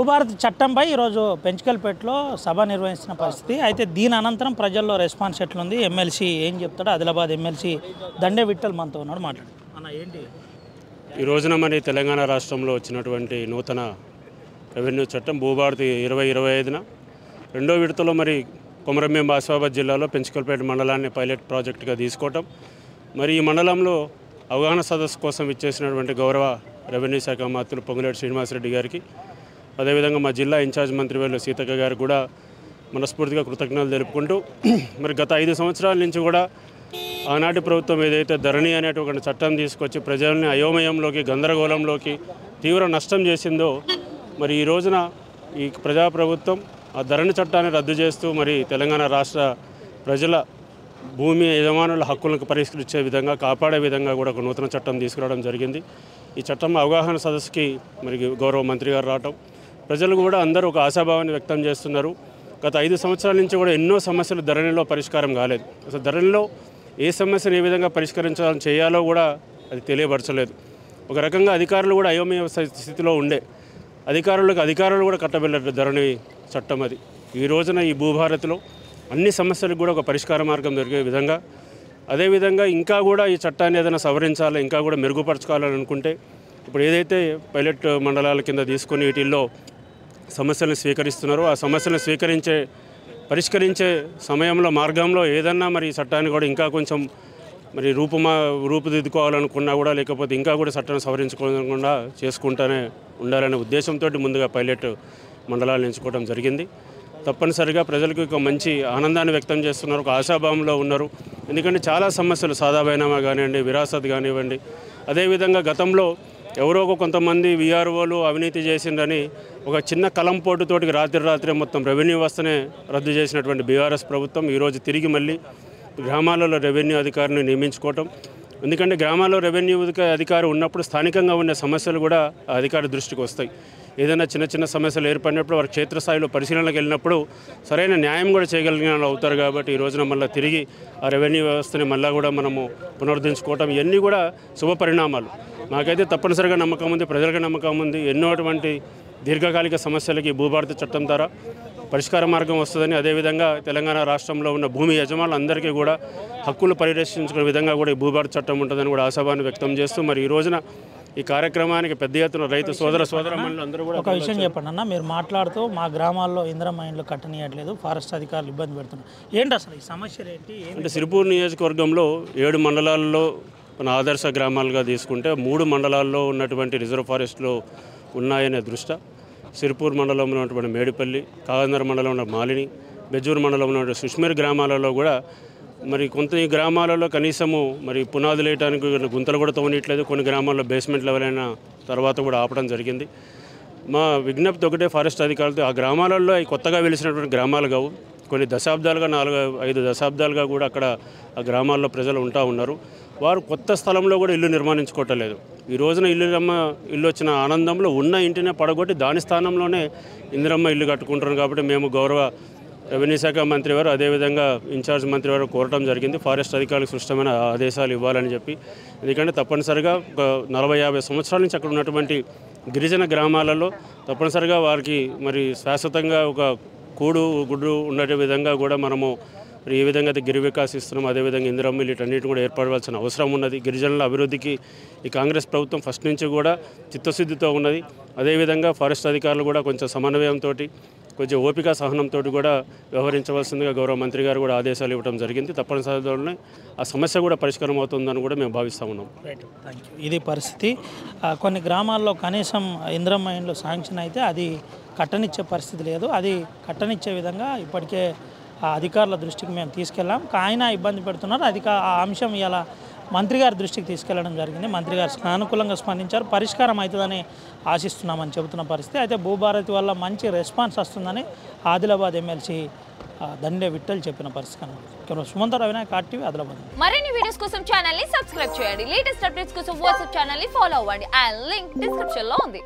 భూభారతి చట్టంపై ఈరోజు పెంచుకల్పేటలో సభ నిర్వహిస్తున్న పరిస్థితి. అయితే దీని అనంతరం ప్రజల్లో రెస్పాన్స్ ఎట్లుంది, ఎమ్మెల్సీ ఏం చెప్తాడో ఆదిలాబాద్ ఎమ్మెల్సీ దండే విఠల్ మనతో ఉన్నాడు, మాట్లాడు అన్న. ఏంటి ఈ రోజున మరి తెలంగాణ రాష్ట్రంలో వచ్చినటువంటి నూతన రెవెన్యూ చట్టం భూభారతి 2025న రెండో విడతలో మరి కొమరంభీం ఆసిఫాబాద్ జిల్లాలో పెంచుకల్పేట మండలాన్ని పైలట్ ప్రాజెక్టుగా తీసుకోవటం, మరి ఈ మండలంలో అవగాహన సదస్సు కోసం ఇచ్చేసినటువంటి గౌరవ రెవెన్యూ శాఖ మంత్రులు పొంగులేటి శ్రీనివాసరెడ్డి గారికి, అదేవిధంగా మా జిల్లా ఇన్ఛార్జ్ మంత్రివర్యులు సీతక్క గారికి కూడా మనస్ఫూర్తిగా కృతజ్ఞతలు తెలుపుకుంటూ, మరి గత 5 సంవత్సరాల నుంచి కూడా ఆనాటి ప్రభుత్వం ఏదైతే ధరణి అనేటువంటి చట్టం తీసుకొచ్చి ప్రజల్ని అయోమయంలోకి, గందరగోళంలోకి తీవ్ర నష్టం చేసిందో, మరి ఈ రోజున ఈ ప్రజాప్రభుత్వం ఆ ధరణి చట్టాన్ని రద్దు చేస్తూ మరి తెలంగాణ రాష్ట్ర ప్రజల భూమి యజమానుల హక్కులను పరిష్కరించే విధంగా, కాపాడే విధంగా కూడా ఒక నూతన చట్టం తీసుకురావడం జరిగింది. ఈ చట్టం అవగాహన సదస్సుకి మరి గౌరవ మంత్రి గారు రావటం, ప్రజలు కూడా అందరూ ఒక ఆశాభావాన్ని వ్యక్తం చేస్తున్నారు. గత 5 సంవత్సరాల నుంచి కూడా ఎన్నో సమస్యలు ధరణిలో పరిష్కారం కాలేదు. అసలు ధరణిలో ఏ సమస్యను ఏ విధంగా పరిష్కరించాలని చేయాలో కూడా అది తెలియపరచలేదు. ఒక రకంగా అధికారులు కూడా అయోమయ స్థితిలో ఉండే, అధికారులు కూడా కట్టబెట్టలేదు ధరణి చట్టం. అది ఈ రోజున ఈ భూభారతిలో అన్ని సమస్యలకు కూడా ఒక పరిష్కార మార్గం దొరికే విధంగా, అదేవిధంగా ఇంకా కూడా ఈ చట్టాన్ని ఏదైనా సవరించాలి, ఇంకా కూడా మెరుగుపరచుకోవాలని అనుకుంటే, ఇప్పుడు ఏదైతే పైలట్ మండలాల కింద తీసుకొని వీటిల్లో సమస్యలను స్వీకరిస్తున్నారో ఆ సమస్యలను పరిష్కరించే సమయంలో మార్గంలో ఏదన్నా మరి ఈ చట్టాన్ని కూడా ఇంకా కొంచెం మరి రూపుదిద్దుకోవాలనుకున్నా కూడా, లేకపోతే ఇంకా కూడా చట్టాన్ని సవరించుకోకుండా చేసుకుంటూనే ఉండాలనే ఉద్దేశంతో ముందుగా పైలట్ మండలాలను ఎంచుకోవడం జరిగింది. తప్పనిసరిగా ప్రజలకు ఒక మంచి ఆనందాన్ని వ్యక్తం చేస్తున్నారు, ఒక ఆశాభావంలో ఉన్నారు. ఎందుకంటే చాలా సమస్యలు సాదాబైనామా కానివ్వండి, విరాసత్ కానివ్వండి, అదేవిధంగా గతంలో ఎవరో కొంతమంది వీఆర్ఓలు అవినీతి చేసిందని ఒక చిన్న కలంపోటుతోటికి రాత్రి మొత్తం రెవెన్యూ వ్యవస్థనే రద్దు చేసినటువంటి బీఆర్ఎస్ ప్రభుత్వం ఈరోజు తిరిగి మళ్ళీ గ్రామాలలో రెవెన్యూ అధికారిని నియమించుకోవటం. ఎందుకంటే గ్రామాల్లో రెవెన్యూ అధికారి ఉన్నప్పుడు స్థానికంగా ఉన్న సమస్యలు కూడా ఆ అధికారి దృష్టికి వస్తాయి. ఏదైనా చిన్న సమస్యలు ఏర్పడినప్పుడు వారు క్షేత్రస్థాయిలో పరిశీలనకు వెళ్ళినప్పుడు సరైన న్యాయం కూడా చేయగలిగిన వాళ్ళు అవుతారు. కాబట్టి ఈ రోజున మళ్ళీ తిరిగి ఆ రెవెన్యూ వ్యవస్థని మళ్ళీ కూడా మనము పునరుద్ధరించుకోవటం, ఇవన్నీ కూడా శుభ పరిణామాలు. నాకైతే తప్పనిసరిగా నమ్మకం ఉంది, ప్రజలకు నమ్మకం ఉంది. ఎన్నోటువంటి దీర్ఘకాలిక సమస్యలకి భూభారతి చట్టం ద్వారా పరిష్కార మార్గం వస్తుందని, అదేవిధంగా తెలంగాణ రాష్ట్రంలో ఉన్న భూమి యజమానులందరికీ కూడా హక్కులు పరిరక్షించుకునే విధంగా కూడా ఈ భూభారతి చట్టం ఉంటుందని కూడా ఆశాభావాన్ని వ్యక్తం చేస్తూ, మరి ఈ రోజున ఈ కార్యక్రమానికి పెద్ద ఎత్తున రైతు సోదరమణులు అందరూ కూడా. ఒక విషయం చెప్పండి అన్న, మీరు మాట్లాడుతూ మా గ్రామాల్లో ఇందిరమ్మ ఇండ్లు కట్టనీయట్లేదు, ఫారెస్ట్ అధికారులు ఇబ్బంది పెడుతున్నారు, ఏంటి అసలు ఈ సమస్యలు ఏంటి? అంటే సిరిపూర్ నియోజకవర్గంలో 7 మండలాల్లో మన ఆదర్శ గ్రామాలుగా తీసుకుంటే 3 మండలాల్లో ఉన్నటువంటి రిజర్వ్ ఫారెస్ట్లో ఉన్నాయనే దృష్ట్యా సిరిపూర్ మండలంలో ఉన్నటువంటి మేడిపల్లి, కాగందర మండలంలో మాలిని, బెజ్జూరు మండలంలో ఉన్న సుష్మీర్ గ్రామాలలో కూడా మరి కొంత ఈ గ్రామాలలో కనీసము మరి పునాదులు వేయడానికి గుంతలు కూడా తవ్వనట్లేదు. కొన్ని గ్రామాల్లో బేస్మెంట్ లెవెల్ అయిన తర్వాత కూడా ఆపడం జరిగింది. మా విజ్ఞప్తి ఒకటే ఫారెస్ట్ అధికారులతో, ఆ గ్రామాలలో కొత్తగా వెలిసినటువంటి గ్రామాలు కావు, కొన్ని దశాబ్దాలుగా 4-5 దశాబ్దాలుగా కూడా అక్కడ ఆ గ్రామాల్లో ప్రజలు ఉంటా ఉన్నారు. వారు కొత్త స్థలంలో కూడా ఇల్లు నిర్మాణించుకోవట్లేదు. ఈ రోజున ఇల్లు వచ్చిన ఆనందంలో ఉన్న ఇంటినే పడగొట్టి దాని స్థానంలోనే ఇందిరమ్మ ఇల్లు కట్టుకుంటున్నారు. కాబట్టి మేము గౌరవ రెవెన్యూ శాఖ మంత్రి వారు, అదేవిధంగా ఇన్ఛార్జ్ మంత్రి వారు కోరటం జరిగింది ఫారెస్ట్ అధికారులకు స్పష్టమైన ఆదేశాలు ఇవ్వాలని చెప్పి. ఎందుకంటే తప్పనిసరిగా ఒక 40-50 సంవత్సరాల నుంచి అక్కడ ఉన్నటువంటి గిరిజన గ్రామాలలో తప్పనిసరిగా వారికి మరి శాశ్వతంగా ఒక గుడ్డు ఉండే విధంగా కూడా మనము మరి ఏ విధంగా అయితే గిరి వికాస్ ఇస్తున్నాం, అదేవిధంగా ఇందిరమ్మ వీటన్నిటి కూడా ఏర్పడవలసిన అవసరం ఉన్నది. గిరిజనుల అభివృద్ధికి ఈ కాంగ్రెస్ ప్రభుత్వం ఫస్ట్ నుంచి కూడా చిత్తశుద్ధితో ఉన్నది. అదేవిధంగా ఫారెస్ట్ అధికారులు కూడా కొంచెం సమన్వయంతో, కొంచెం ఓపిక సహనంతో కూడా వ్యవహరించవలసిందిగా గౌరవ మంత్రి గారు కూడా ఆదేశాలు ఇవ్వడం జరిగింది. తప్పనిసరిగానే ఆ సమస్య కూడా పరిష్కారం అవుతుందని కూడా మేము భావిస్తూ ఉన్నాం. ఇది పరిస్థితి. కొన్ని గ్రామాల్లో కనీసం ఇందిరమ్మ ఇండ్లు శాంక్షన్ అయితే అది కట్టనిచ్చే పరిస్థితి లేదు. అది కట్టనిచ్చే విధంగా ఇప్పటికే అధికారుల దృష్టికి మేము తీసుకెళ్ళాం. ఆయన ఇబ్బంది పెడుతున్నారు. ఆ అంశం ఇలా మంత్రి గారి దృష్టికి తీసుకెళ్లడం జరిగింది. మంత్రి గారు సానుకూలంగా స్పందించారు. పరిష్కారం అవుతుందని ఆశిస్తున్నామని చెబుతున్న పరిస్థితి. అయితే భూభారతి వల్ల మంచి రెస్పాన్స్ వస్తుందని ఆదిలాబాద్ ఎమ్మెల్సీ దండే విఠల్ చెప్పిన పరిస్థితి. సుమంత్ అవినాయక్, RTV, ఆదిలాబాద్. మరిన్ని వీడియోస్ కోసం ఛానల్ ని సబ్స్క్రైబ్ చేయండి. లేటెస్ట్ అప్డేట్స్ కోసం వాట్సాప్ ఛానల్ ని ఫాలో అవ్వండి. ఆ లింక్ డిస్క్రిప్షన్ లో ఉంది.